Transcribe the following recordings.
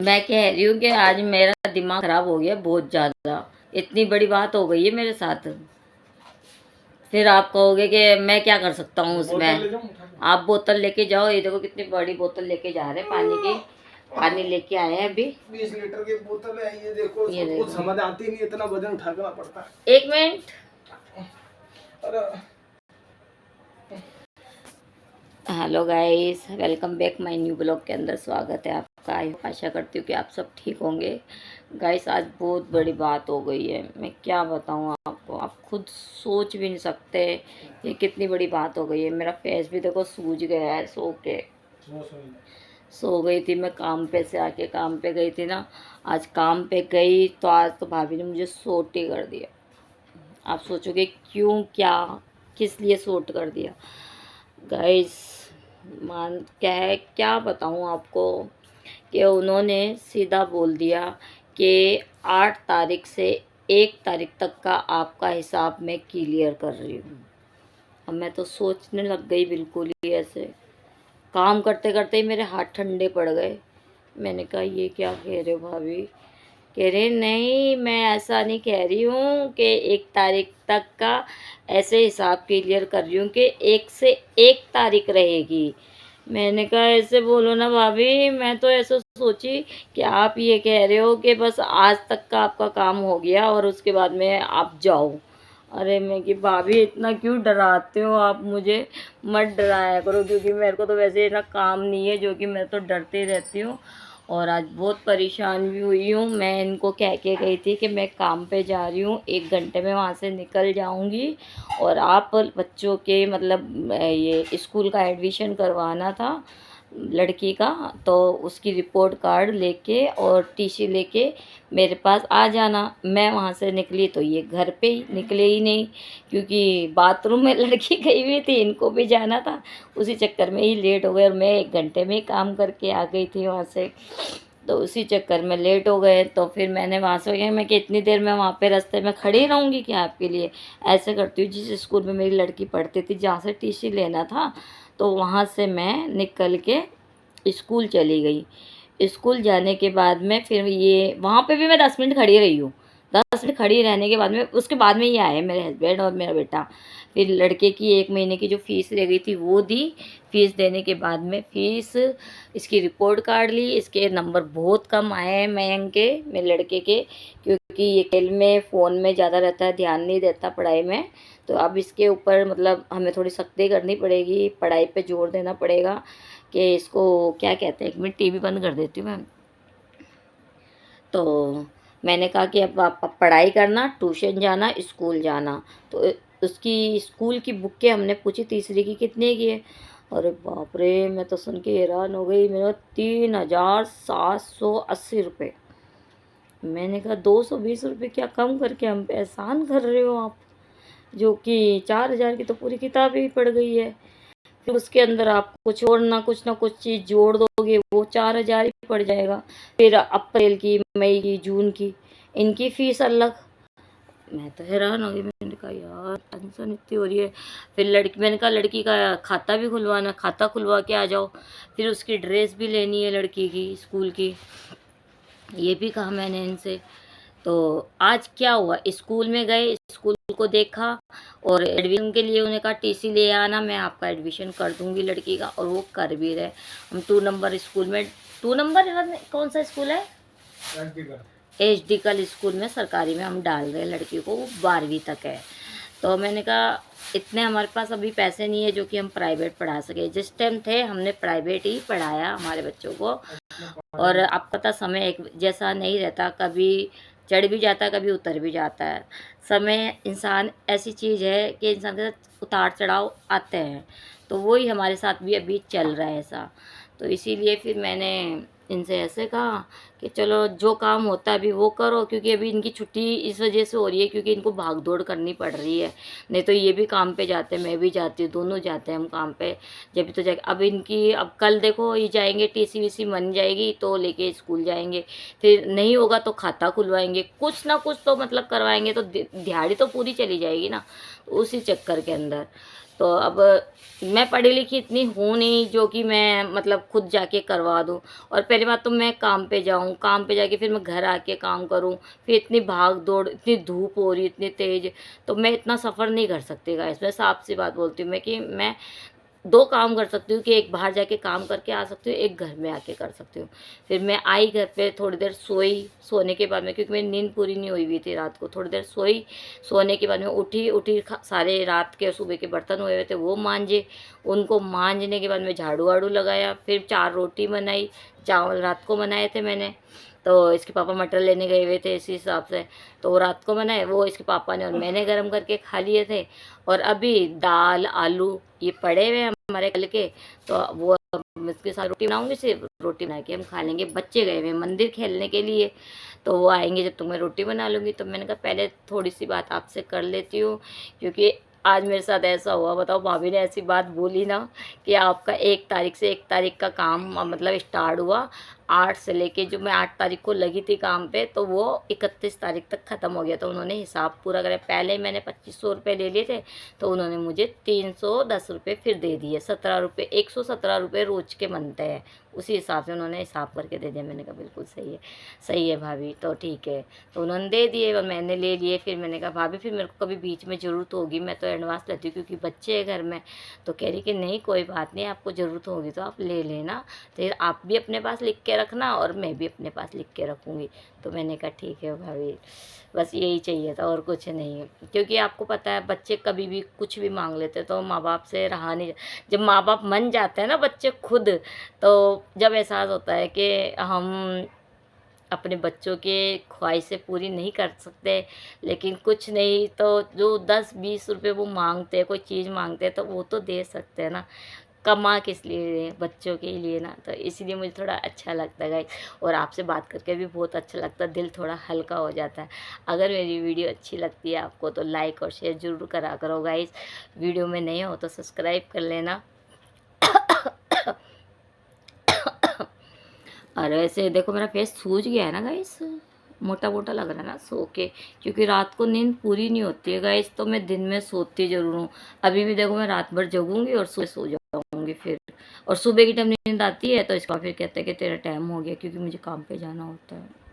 मैं कह रही हूँ कि आज मेरा दिमाग खराब हो गया बहुत ज़्यादा। इतनी बड़ी बात हो गई है मेरे साथ। फिर आप कहोगे कि मैं क्या कर सकता हूँ उसमें। आप बोतल लेके जाओ। ये देखो कितनी बड़ी बोतल लेके जा रहे हैं पानी की। पानी लेके आए हैं अभी 20 लीटर की बोतल है। ये देखो, ये देखो। कुछ समझ आती नहीं, इतना वजन उठाना पड़ता है। एक minute. Hello guys, welcome back my new blog के अंदर स्वागत है आपका। आशा करती हूँ कि आप सब ठीक होंगे। गाइस आज बहुत बड़ी बात हो गई है। मैं क्या बताऊँ आपको, आप खुद सोच भी नहीं सकते ये कितनी बड़ी बात हो गई है। मेरा फेस भी देखो सूज गया है सो गई थी मैं। काम पे से आके काम पे गई थी ना। आज काम पे गई तो आज तो भाभी ने मुझे सोट ही कर दिया। आप सोचोगे क्यों, क्या, किस लिए सोट कर दिया। गाइस मान क्या है, क्या बताऊँ आपको कि उन्होंने सीधा बोल दिया कि 8 तारीख से 1 तारीख तक का आपका हिसाब मैं क्लियर कर रही हूँ। अब मैं तो सोचने लग गई बिल्कुल ही ऐसे। काम करते करते ही मेरे हाथ ठंडे पड़ गए। मैंने कहा ये क्या कह रहे हो भाभी। कह रहे नहीं, मैं ऐसा नहीं कह रही हूँ कि 1 तारीख तक का ऐसे हिसाब क्लियर कर रही हूँ कि 1 से 1 तारीख रहेगी। मैंने कहा ऐसे बोलो ना भाभी। मैं तो ऐसा सोची कि आप ये कह रहे हो कि बस आज तक का आपका काम हो गया और उसके बाद में आप जाओ। अरे मैं कि भाभी इतना क्यों डराते हो आप मुझे। मत डराया करो, क्योंकि मेरे को तो वैसे इतना काम नहीं है जो कि मैं तो डरती रहती हूँ। और आज बहुत परेशान भी हुई हूँ। मैं इनको कह के गई थी कि मैं काम पे जा रही हूँ, 1 घंटे में वहाँ से निकल जाऊँगी। और आप बच्चों के मतलब ये स्कूल का एडमिशन करवाना था लड़की का, तो उसकी रिपोर्ट कार्ड लेके और टीसी लेके मेरे पास आ जाना। मैं वहाँ से निकली तो ये घर पे ही निकले ही नहीं, क्योंकि बाथरूम में लड़की गई हुई थी, इनको भी जाना था। उसी चक्कर में ही लेट हो गए और मैं 1 घंटे में ही काम करके आ गई थी वहाँ से। तो उसी चक्कर में लेट हो गए। तो फिर मैंने वहाँ से कहा मैं कि इतनी देर में वहाँ पे रास्ते में खड़ी रहूँगी क्या आपके लिए। ऐसे करती हूँ, जिस स्कूल में मेरी लड़की पढ़ती थी जहाँ से टीसी लेना था, तो वहाँ से मैं निकल के स्कूल चली गई। स्कूल जाने के बाद में फिर ये वहाँ पे भी मैं 10 मिनट खड़ी रही हूँ। 10 मिनट खड़ी रहने के बाद में उसके बाद में ये आए मेरे हस्बैंड और मेरा बेटा। फिर लड़के की 1 महीने की जो फ़ीस रह गई थी वो दी। फ़ीस देने के बाद में फ़ीस, इसकी रिपोर्ट कार्ड ली। इसके नंबर बहुत कम आए हैं मयंक के, मेरे लड़के के, क्योंकि ये खेल में फ़ोन में ज़्यादा रहता है, ध्यान नहीं देता पढ़ाई में। तो अब इसके ऊपर मतलब हमें थोड़ी सख्ती करनी पड़ेगी, पढ़ाई पे जोर देना पड़ेगा कि इसको क्या कहते हैं। 1 मिनट टीवी बंद कर देती हूँ मैं। तो मैंने कहा कि अब आप पढ़ाई करना, ट्यूशन जाना, स्कूल जाना। तो उसकी स्कूल की बुकें हमने पूछी तीसरी की कितने की है। अरे बाप रे, मैं तो सुन के हैरान हो गई। मेरा 3780 रुपये। मैंने कहा 220 रुपये क्या कम करके हम पे एहसान कर रहे हो आप, जो कि 4000 की तो पूरी किताब ही पड़ गई है। फिर उसके अंदर आप कुछ ना कुछ चीज़ जोड़ दोगे, वो 4000 ही पड़ जाएगा। फिर अप्रैल की, मई की, जून की, इनकी फ़ीस अलग। मैं तो हैरान हो गई। मैंने कहा यार टेंशन इतनी हो रही है। फिर मैंने कहा लड़की का खाता भी खुलवाना, खाता खुलवा के आ जाओ। फिर उसकी ड्रेस भी लेनी है लड़की की स्कूल की, ये भी कहा मैंने इनसे। तो आज क्या हुआ, स्कूल में गए, स्कूल को देखा और एडमिशन के लिए उन्हें कहा टीसी ले आना, मैं आपका एडमिशन कर दूंगी लड़की का। और वो कर भी रहे। हम 2 नंबर स्कूल में, 2 नंबर कौन सा स्कूल है, HD कल स्कूल में, सरकारी में हम डाल रहे हैं लड़की को, वो 12वीं तक है। तो मैंने कहा इतने हमारे पास अभी पैसे नहीं है जो कि हम प्राइवेट पढ़ा सके। जिस टाइम थे हमने प्राइवेट ही पढ़ाया हमारे बच्चों को। और अब पता समय एक जैसा नहीं रहता, कभी चढ़ भी जाता है, कभी उतर भी जाता है। समय इंसान ऐसी चीज़ है कि इंसान के साथ उतार चढ़ाव आते हैं। तो वही हमारे साथ भी अभी चल रहा है ऐसा। तो इसीलिए फिर मैंने इनसे ऐसे कहा कि चलो जो काम होता है अभी वो करो, क्योंकि अभी इनकी छुट्टी इस वजह से हो रही है क्योंकि इनको भाग दौड़ करनी पड़ रही है। नहीं तो ये भी काम पे जाते, मैं भी जाती हूँ, दोनों जाते हैं हम काम पे। जब तो जाए अब इनकी, अब कल देखो ये जाएंगे, टीसी वीसी बन जाएगी तो लेके स्कूल जाएंगे। फिर नहीं होगा तो खाता खुलवाएंगे, कुछ ना कुछ तो मतलब करवाएंगे, तो दिहाड़ी तो पूरी चली जाएगी ना। तो उसी चक्कर के अंदर तो अब मैं पढ़ी लिखी इतनी हूँ नहीं जो कि मैं मतलब खुद जाके करवा दूँ। और पहली बात तो मैं काम पे जाऊँ, काम पे जाके फिर मैं घर आके काम करूँ, फिर इतनी भाग दौड़, इतनी धूप हो रही इतनी तेज़, तो मैं इतना सफ़र नहीं कर सकती गाइस। मैं साफ सी बात बोलती हूँ मैं कि मैं 2 काम कर सकती हूँ कि एक बाहर जाके काम करके आ सकती हूँ, एक घर में आके कर सकती हूँ। फिर मैं आई घर पे, थोड़ी देर सोई, सोने के बाद में, क्योंकि मेरी नींद पूरी नहीं हुई हुई थी रात को, थोड़ी देर सोई, सोने के बाद में उठी सारे रात के और सुबह के बर्तन हुए हुए थे वो मांजे, उनको मांजने के बाद में झाड़ू वाड़ू लगाया, फिर 4 रोटी बनाई, चावल रात को बनाए थे मैंने, तो इसके पापा मटर लेने गए हुए थे इसी हिसाब से, तो वो रात को बनाए, वो इसके पापा ने और मैंने गरम करके खा लिए थे। और अभी दाल आलू ये पड़े हुए हैं हमारे कल के, तो वो इसके साथ रोटी बनाऊंगी, सिर्फ रोटी बना के हम खा लेंगे। बच्चे गए हुए हैं मंदिर खेलने के लिए, तो वो आएंगे जब तक मैं रोटी बना लूँगी। तो मैंने कहा पहले थोड़ी सी बात आपसे कर लेती हूँ, क्योंकि आज मेरे साथ ऐसा हुआ, बताओ भाभी ने ऐसी बात बोली ना कि आपका 1 तारीख से 1 तारीख का काम मतलब स्टार्ट हुआ, 8 से लेके जो मैं 8 तारीख को लगी थी काम पे, तो वो 31 तारीख तक ख़त्म हो गया। तो उन्होंने हिसाब पूरा करा, पहले ही मैंने 2500 रुपये ले लिए थे, तो उन्होंने मुझे 310 रुपये फिर दे दिए। 17 रुपये, 117 रुपये रोज के बनते हैं, उसी हिसाब से उन्होंने हिसाब करके दे दिया। मैंने कहा बिल्कुल सही है भाभी, तो ठीक है। तो उन्होंने दे दिए और मैंने ले लिए। फिर मैंने कहा भाभी फिर मेरे को कभी बीच में ज़रूरत होगी, मैं तो एडवांस लेती हूँ क्योंकि बच्चे हैं घर में। तो कह रही कि नहीं कोई बात नहीं, आपको ज़रूरत होगी तो आप ले लेना, फिर आप भी अपने पास लिख के रखना और मैं भी अपने पास लिख के रखूँगी। तो मैंने कहा ठीक है भाभी, बस यही चाहिए था और कुछ नहीं है। क्योंकि आपको पता है बच्चे कभी भी कुछ भी मांग लेते हैं, तो माँ बाप से रहा नहीं, जब माँ बाप मन जाते हैं ना बच्चे खुद, तो जब एहसास होता है कि हम अपने बच्चों के ख्वाहिशें पूरी नहीं कर सकते, लेकिन कुछ नहीं तो जो 10-20 रुपए वो मांगते हैं, कोई चीज़ मांगते हैं, तो वो तो दे सकते हैं ना। कमा किस लिए रहे हैं, बच्चों के लिए ना। तो इसीलिए मुझे थोड़ा अच्छा लगता है गाइस, और आपसे बात करके भी बहुत अच्छा लगता है, दिल थोड़ा हल्का हो जाता है। अगर मेरी वीडियो अच्छी लगती है आपको तो लाइक और शेयर ज़रूर करा करो गाइस। वीडियो में नए हो तो सब्सक्राइब कर लेना। और वैसे देखो मेरा फेस सूज गया है ना गाइस, मोटा मोटा लग रहा है ना सो के, क्योंकि रात को नींद पूरी नहीं होती है गाइस। तो मैं दिन में सोती ज़रूर हूँ। अभी भी देखो मैं रात भर जगूंगी और सुबह सो जाऊंगी फिर, और सुबह की टाइम नींद आती है तो इसका फिर कहते हैं कि तेरा टाइम हो गया, क्योंकि मुझे काम पे जाना होता है।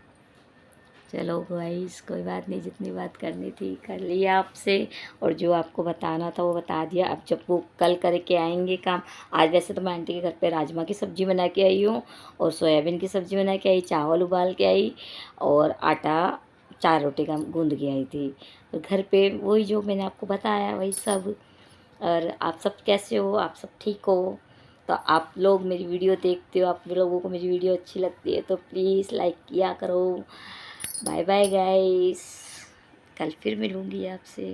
चलो गाइस कोई बात नहीं, जितनी बात करनी थी कर लिया आपसे, और जो आपको बताना था वो बता दिया। अब जब वो कल करके आएंगे काम, आज वैसे तो मैं आंटी के घर पे राजमा की सब्ज़ी बना के आई हूँ, और सोयाबीन की सब्ज़ी बना के आई, चावल उबाल के आई, और आटा 4 रोटी का गूँध के आई थी। और घर पे वही जो मैंने आपको बताया वही सब। और आप सब कैसे हो, आप सब ठीक हो? तो आप लोग मेरी वीडियो देखते हो, आप लोगों को मेरी वीडियो अच्छी लगती है तो प्लीज़ लाइक किया करो। बाय बाय गाइस, कल फिर मिलूँगी आपसे।